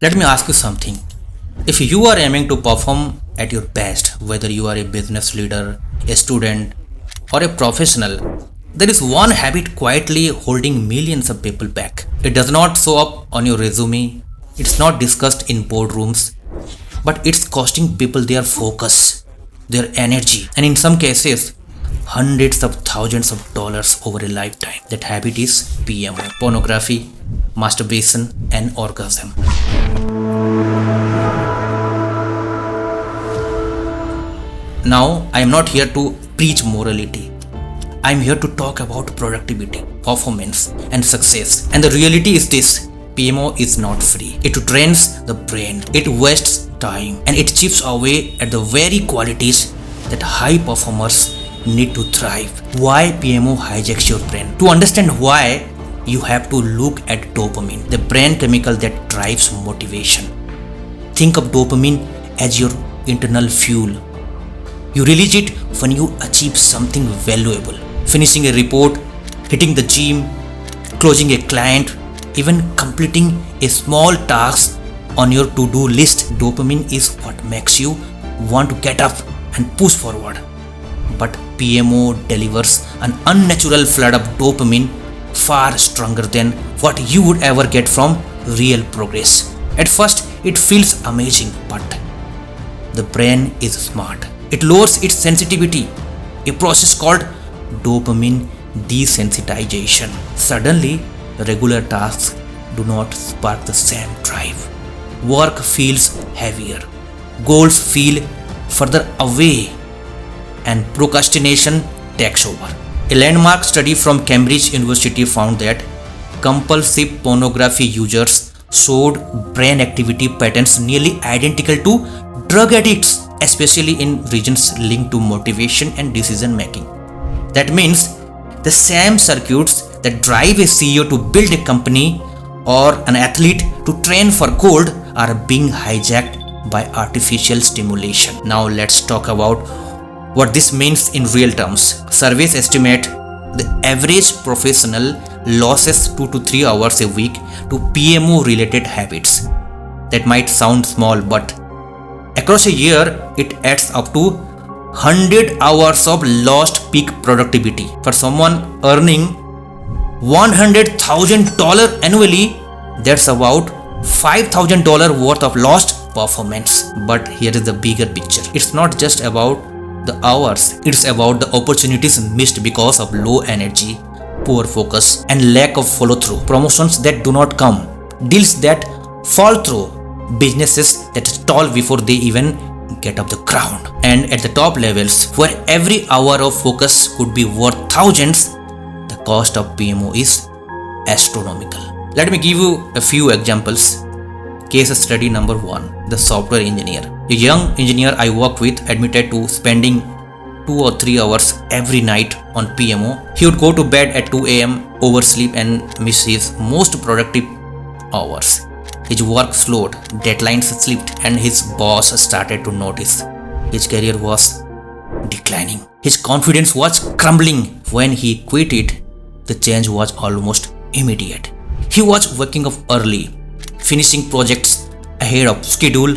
Let me ask you something. If you are aiming to perform at your best, whether you are a business leader, a student, or a professional, there is one habit quietly holding millions of people back. It does not show up on your resume, it's not discussed in boardrooms, but it's costing people their focus, their energy, and in some cases, hundreds of thousands of dollars over a lifetime. That habit is PMO: pornography, masturbation, and orgasm. Now, I am not here to preach morality. I am here to talk about productivity, performance, and success. And the reality is this: PMO is not free. It drains the brain, it wastes time, and it chips away at the very qualities that high performers need to thrive. Why PMO hijacks your brain? To understand why, you have to look at dopamine, the brain chemical that drives motivation. Think of dopamine as your internal fuel. You release it when you achieve something valuable, finishing a report, hitting the gym, closing a client, even completing a small task on your to-do list. Dopamine is what makes you want to get up and push forward. But PMO delivers an unnatural flood of dopamine far stronger than what you would ever get from real progress. At first, it feels amazing, but the brain is smart. It lowers its sensitivity, a process called dopamine desensitization. Suddenly, regular tasks do not spark the same drive. Work feels heavier, goals feel further away, and procrastination takes over. A landmark study from Cambridge University found that compulsive pornography users showed brain activity patterns nearly identical to drug addicts, especially in regions linked to motivation and decision making. That means the same circuits that drive a CEO to build a company or an athlete to train for gold are being hijacked by artificial stimulation. Now let's talk about what this means in real terms. Surveys estimate the average professional loses 2 to 3 hours a week to PMO related habits. That might sound small, but across a year it adds up to 100 hours of lost peak productivity. For someone earning $100,000 annually, that's about $5,000 worth of lost performance. But here is the bigger picture. It's not just about the hours, it's about the opportunities missed because of low energy, poor focus, and lack of follow through. Promotions that do not come, deals that fall through, businesses that stall before they even get off the ground. And at the top levels, where every hour of focus could be worth thousands, the cost of PMO is astronomical. Let me give you a few examples. Case study number 1, the software engineer. A young engineer I worked with admitted to spending 2 or 3 hours every night on PMO. He would go to bed at 2 a.m., oversleep, and miss his most productive hours. His work slowed, deadlines slipped, and his boss started to notice. His career was declining. His confidence was crumbling. When he quit it, the change was almost immediate. He was waking up early, finishing projects ahead of schedule,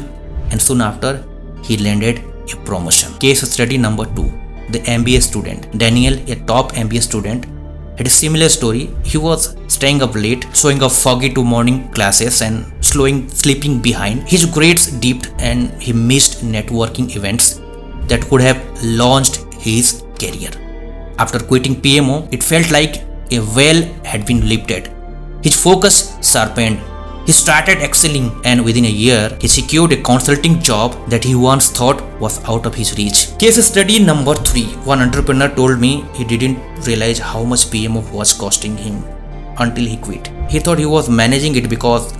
and soon after, he landed a promotion. Case study number 2, the MBA student. Daniel, a top MBA student, had a similar story. He was staying up late, showing up foggy to morning classes, and sleeping behind. His grades dipped, and he missed networking events that could have launched his career. After quitting PMO, it felt like a veil had been lifted. His focus sharpened. He started excelling, and within a year, he secured a consulting job that he once thought was out of his reach. Case study number 3. One entrepreneur told me he didn't realize how much PMO was costing him until he quit. He thought he was managing it because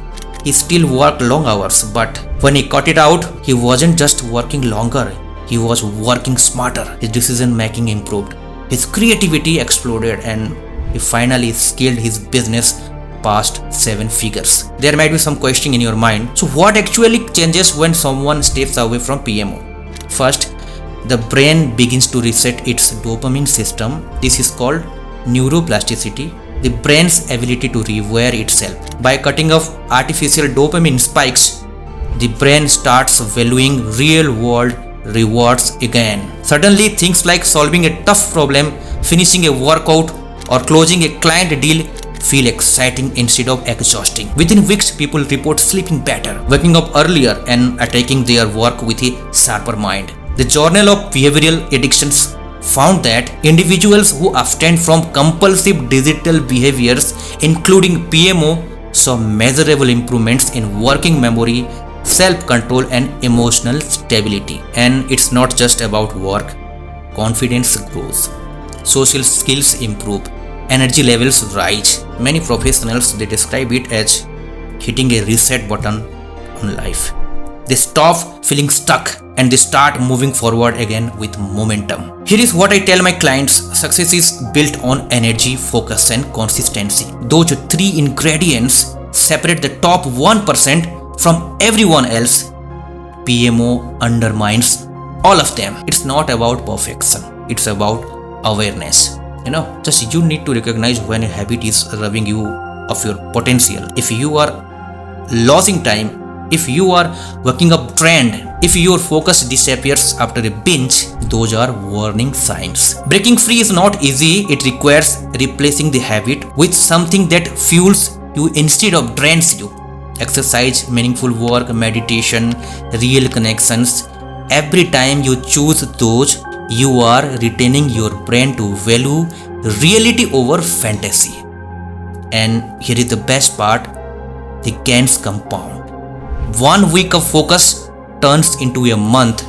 he still worked long hours, but when he cut it out, he wasn't just working longer, he was working smarter. His decision making improved, his creativity exploded, and he finally scaled his business past 7 figures. There might be some question in your mind. So what actually changes when someone steps away from PMO? First, the brain begins to reset its dopamine system. This is called neuroplasticity. the brain's ability to rewire itself. By cutting off artificial dopamine spikes, the brain starts valuing real-world rewards again. Suddenly, things like solving a tough problem, finishing a workout, or closing a client deal feel exciting instead of exhausting. Within weeks, people report sleeping better, waking up earlier, and attacking their work with a sharper mind. The Journal of Behavioral Addictions found that individuals who abstained from compulsive digital behaviors, including PMO, saw measurable improvements in working memory, self-control, and emotional stability. And it's not just about work. Confidence grows, social skills improve, energy levels rise. Many professionals, they describe it as hitting a reset button on life. They stop feeling stuck and they start moving forward again with momentum. Here is what I tell my clients: success is built on energy, focus, and consistency. Those three ingredients separate the top 1% from everyone else. PMO undermines all of them. It's not about perfection, it's about awareness. Just you need to recognize when a habit is robbing you of your potential. If you are losing time, if you are working up trend, if your focus disappears after a binge, those are warning signs. Breaking free is not easy. It requires replacing the habit with something that fuels you instead of drains you. Exercise, meaningful work, meditation, real connections. Every time you choose those, you are retaining your brain to value reality over fantasy. And here is the best part: the gains compound. 1 week of focus turns into a month.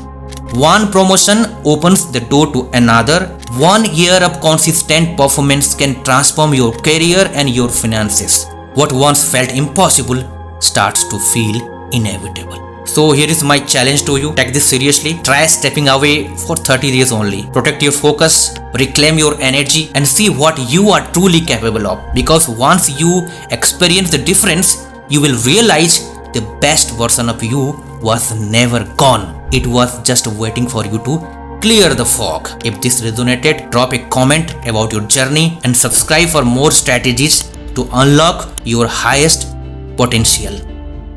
One promotion opens the door to another. 1 year of consistent performance can transform your career and your finances. What once felt impossible starts to feel inevitable. So here is my challenge to you. Take this seriously. Try stepping away for 30 days only. Protect your focus, reclaim your energy, and see what you are truly capable of. Because once you experience the difference, you will realize the best version of you was never gone. It was just waiting for you to clear the fog. If this resonated, drop a comment about your journey and subscribe for more strategies to unlock your highest potential.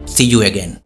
See you again.